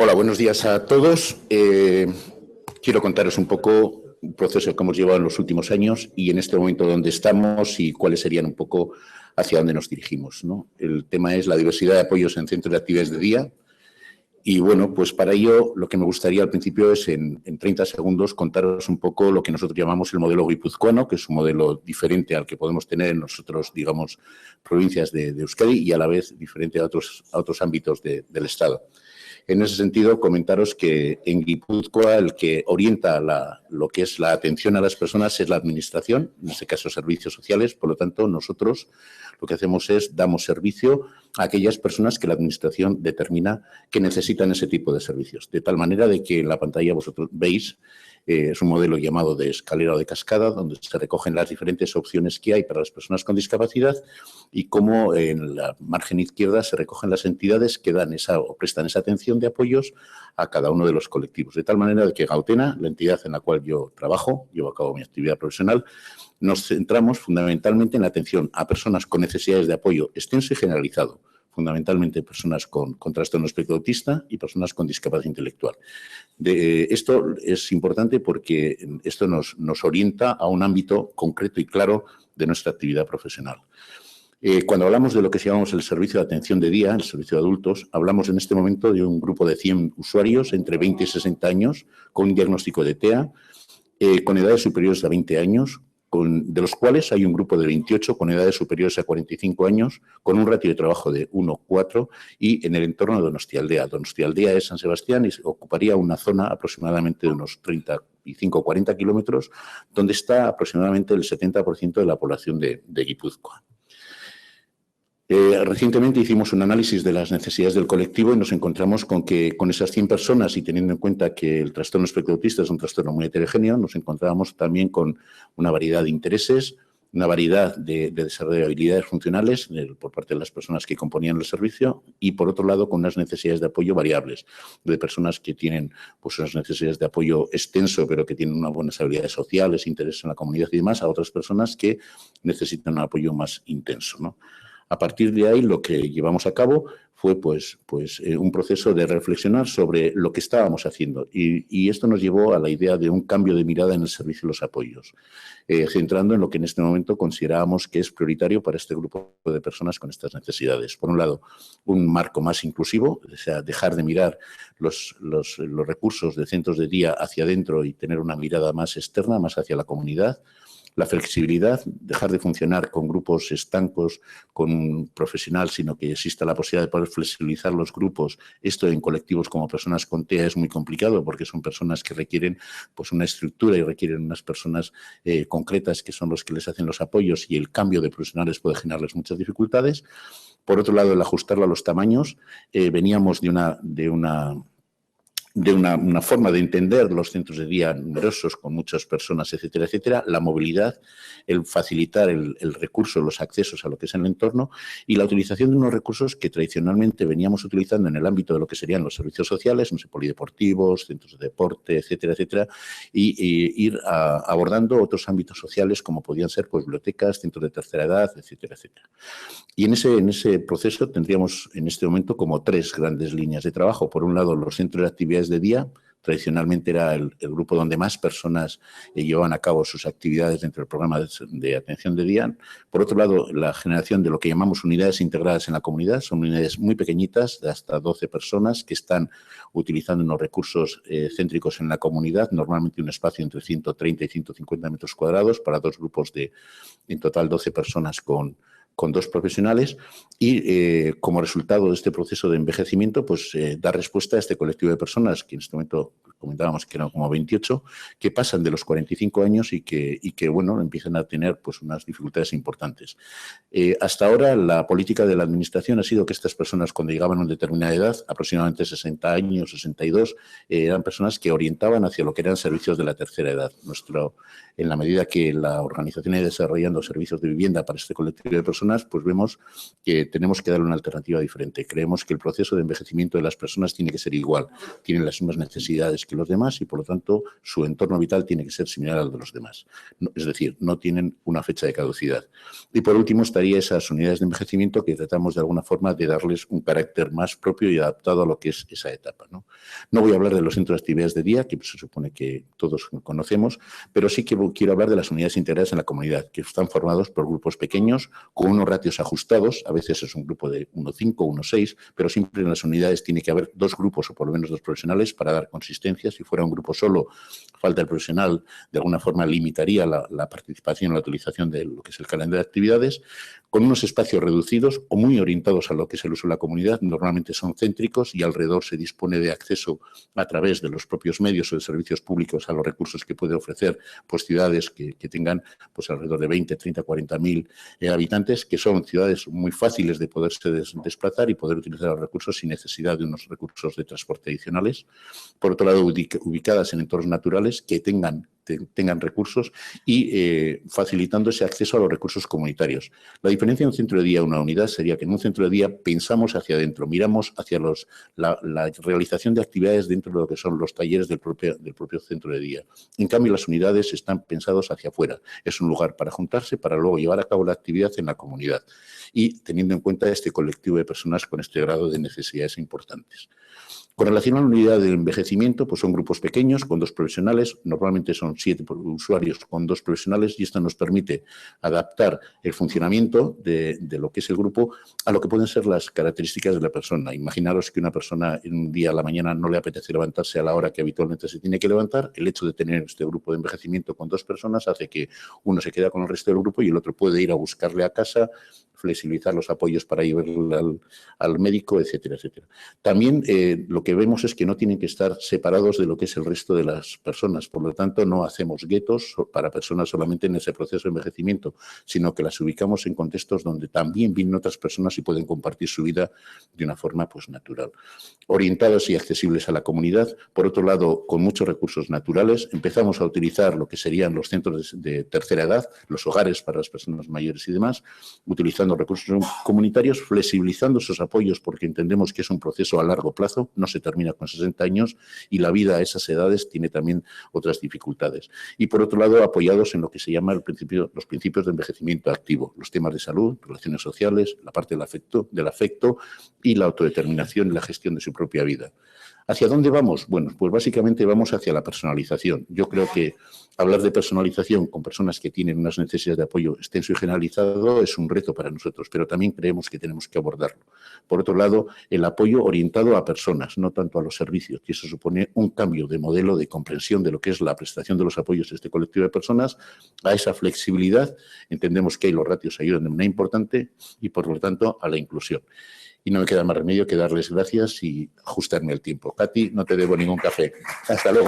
Hola, buenos días a todos. Quiero contaros un poco un proceso que hemos llevado en los últimos años y en este momento dónde estamos y cuáles serían un poco hacia dónde nos dirigimos, ¿no? El tema es la diversidad de apoyos en centros de actividades de día. Y bueno, pues para ello lo que me gustaría al principio es en 30 segundos contaros un poco lo que nosotros llamamos el modelo guipuzcoano, que es un modelo diferente al que podemos tener en nosotros, digamos, provincias de Euskadi y a la vez diferente a otros ámbitos del Estado. En ese sentido, comentaros que en Guipúzcoa el que orienta lo que es la atención a las personas es la Administración, en este caso servicios sociales. Por lo tanto, nosotros lo que hacemos es damos servicio a aquellas personas que la Administración determina que necesitan ese tipo de servicios. De tal manera de que en la pantalla vosotros veis, es un modelo llamado de escalera o de cascada, donde se recogen las diferentes opciones que hay para las personas con discapacidad y cómo en la margen izquierda se recogen las entidades que dan o prestan esa atención de apoyos a cada uno de los colectivos. De tal manera de que Gautena, la entidad en la cual yo trabajo, llevo a cabo mi actividad profesional, nos centramos fundamentalmente en la atención a personas con necesidades de apoyo extenso y generalizado, fundamentalmente personas con trastorno espectro autista y personas con discapacidad intelectual. Esto es importante porque esto nos orienta a un ámbito concreto y claro de nuestra actividad profesional. Cuando hablamos de lo que llamamos el servicio de atención de día, el servicio de adultos, hablamos en este momento de un grupo de 100 usuarios entre 20 y 60 años con un diagnóstico de TEA, con edades superiores a 20 años, de los cuales hay un grupo de 28 con edades superiores a 45 años, con un ratio de trabajo de 1,4 y en el entorno de Donostialdea. Donostialdea es San Sebastián y ocuparía una zona aproximadamente de unos 35 o 40 kilómetros, donde está aproximadamente el 70% de la población de Guipúzcoa. Recientemente hicimos un análisis de las necesidades del colectivo y nos encontramos con que con esas 100 personas y teniendo en cuenta que el trastorno espectro autista es un trastorno muy heterogéneo, nos encontramos también con una variedad de intereses, una variedad de desarrollo de habilidades funcionales por parte de las personas que componían el servicio y, por otro lado, con unas necesidades de apoyo variables, de personas que tienen pues, unas necesidades de apoyo extenso, pero que tienen unas buenas habilidades sociales, interés en la comunidad y demás, a otras personas que necesitan un apoyo más intenso, ¿no? A partir de ahí, lo que llevamos a cabo fue un proceso de reflexionar sobre lo que estábamos haciendo y esto nos llevó a la idea de un cambio de mirada en el servicio de los apoyos, centrando en lo que en este momento considerábamos que es prioritario para este grupo de personas con estas necesidades. Por un lado, un marco más inclusivo, o sea, dejar de mirar los recursos de centros de día hacia adentro y tener una mirada más externa, más hacia la comunidad. La flexibilidad, dejar de funcionar con grupos estancos, con un profesional, sino que exista la posibilidad de poder flexibilizar los grupos. Esto en colectivos como personas con TEA es muy complicado porque son personas que requieren pues, una estructura y requieren unas personas concretas que son los que les hacen los apoyos y el cambio de profesionales puede generarles muchas dificultades. Por otro lado, el ajustarlo a los tamaños. Veníamos de una forma de entender los centros de día numerosos, con muchas personas, etcétera, etcétera, la movilidad, el facilitar el recurso, los accesos a lo que es el entorno y la utilización de unos recursos que tradicionalmente veníamos utilizando en el ámbito de lo que serían los servicios sociales, no sé, polideportivos, centros de deporte, etcétera, etcétera, y ir abordando otros ámbitos sociales como podían ser pues, bibliotecas, centros de tercera edad, etcétera, etcétera. Y en ese proceso tendríamos en este momento como 3 grandes líneas de trabajo. Por un lado, los centros de actividades de día. Tradicionalmente era el grupo donde más personas llevaban a cabo sus actividades dentro del programa de atención de día. Por otro lado, la generación de lo que llamamos unidades integradas en la comunidad. Son unidades muy pequeñitas, de hasta 12 personas, que están utilizando unos recursos céntricos en la comunidad, normalmente un espacio entre 130 y 150 metros cuadrados para 2 grupos de, en total, 12 personas con 2 profesionales y como resultado de este proceso de envejecimiento, pues dar respuesta a este colectivo de personas que en este momento comentábamos que eran como 28, que pasan de los 45 años y que bueno, empiezan a tener pues unas dificultades importantes. Hasta ahora la política de la Administración ha sido que estas personas cuando llegaban a una determinada edad, aproximadamente 60 años, 62, eran personas que orientaban hacia lo que eran servicios de la tercera edad. En la medida que la organización ha ido desarrollando servicios de vivienda para este colectivo de personas, pues vemos que tenemos que darle una alternativa diferente. Creemos que el proceso de envejecimiento de las personas tiene que ser igual, tienen las mismas necesidades que los demás y, por lo tanto, su entorno vital tiene que ser similar al de los demás. Es decir, no tienen una fecha de caducidad. Y, por último, estaría esas unidades de envejecimiento que tratamos de alguna forma de darles un carácter más propio y adaptado a lo que es esa etapa, ¿no? No voy a hablar de los centros de actividades de día, que se supone que todos conocemos, pero sí que quiero hablar de las unidades integradas en la comunidad, que están formados por grupos pequeños, con unos ratios ajustados, a veces es un grupo de 1,5, 1,6, pero siempre en las unidades tiene que haber 2 grupos o por lo menos 2 profesionales para dar consistencia. Si fuera un grupo solo, falta el profesional, de alguna forma limitaría la participación, la utilización de lo que es el calendario de actividades, con unos espacios reducidos o muy orientados a lo que es el uso de la comunidad. Normalmente son céntricos y alrededor se dispone de acceso a través de los propios medios o de servicios públicos a los recursos que puede ofrecer pues, ciudades que tengan pues, alrededor de 20, 30, 40.000 habitantes, que son ciudades muy fáciles de poderse desplazar y poder utilizar los recursos sin necesidad de unos recursos de transporte adicionales. Por otro lado, ubicadas en entornos naturales que tengan recursos y facilitando ese acceso a los recursos comunitarios. La diferencia de un centro de día y una unidad sería que en un centro de día pensamos hacia adentro, miramos hacia la realización de actividades dentro de lo que son los talleres del propio centro de día. En cambio, las unidades están pensados hacia afuera. Es un lugar para juntarse, para luego llevar a cabo la actividad en la comunidad y teniendo en cuenta este colectivo de personas con este grado de necesidades importantes. Con relación a la unidad de envejecimiento, pues son grupos pequeños con 2 profesionales, normalmente son 7 usuarios con 2 profesionales y esto nos permite adaptar el funcionamiento de lo que es el grupo a lo que pueden ser las características de la persona. Imaginaros que una persona en un día a la mañana no le apetece levantarse a la hora que habitualmente se tiene que levantar. El hecho de tener este grupo de envejecimiento con 2 personas hace que uno se quede con el resto del grupo y el otro puede ir a buscarle a casa, flexibilizar los apoyos para llevarlo al médico, etcétera, etcétera. También lo que vemos es que no tienen que estar separados de lo que es el resto de las personas. Por lo tanto, no hacemos guetos para personas solamente en ese proceso de envejecimiento, sino que las ubicamos en contextos donde también vienen otras personas y pueden compartir su vida de una forma pues, natural. Orientados y accesibles a la comunidad. Por otro lado, con muchos recursos naturales, empezamos a utilizar lo que serían los centros de tercera edad, los hogares para las personas mayores y demás, utilizando recursos comunitarios, flexibilizando esos apoyos porque entendemos que es un proceso a largo plazo, no se termina con 60 años y la vida a esas edades tiene también otras dificultades. Y por otro lado, apoyados en lo que se llama los principios de envejecimiento activo, los temas de salud, relaciones sociales, la parte del afecto y la autodeterminación y la gestión de su propia vida. ¿Hacia dónde vamos? Bueno, pues básicamente vamos hacia la personalización. Yo creo que hablar de personalización con personas que tienen unas necesidades de apoyo extenso y generalizado es un reto para nosotros, pero también creemos que tenemos que abordarlo. Por otro lado, el apoyo orientado a personas, no tanto a los servicios, que eso supone un cambio de modelo de comprensión de lo que es la prestación de los apoyos de este colectivo de personas, a esa flexibilidad. Entendemos que ahí los ratios ayudan de manera importante y, por lo tanto, a la inclusión. Y no me queda más remedio que darles gracias y ajustarme el tiempo. Katy, no te debo ningún café. Hasta luego.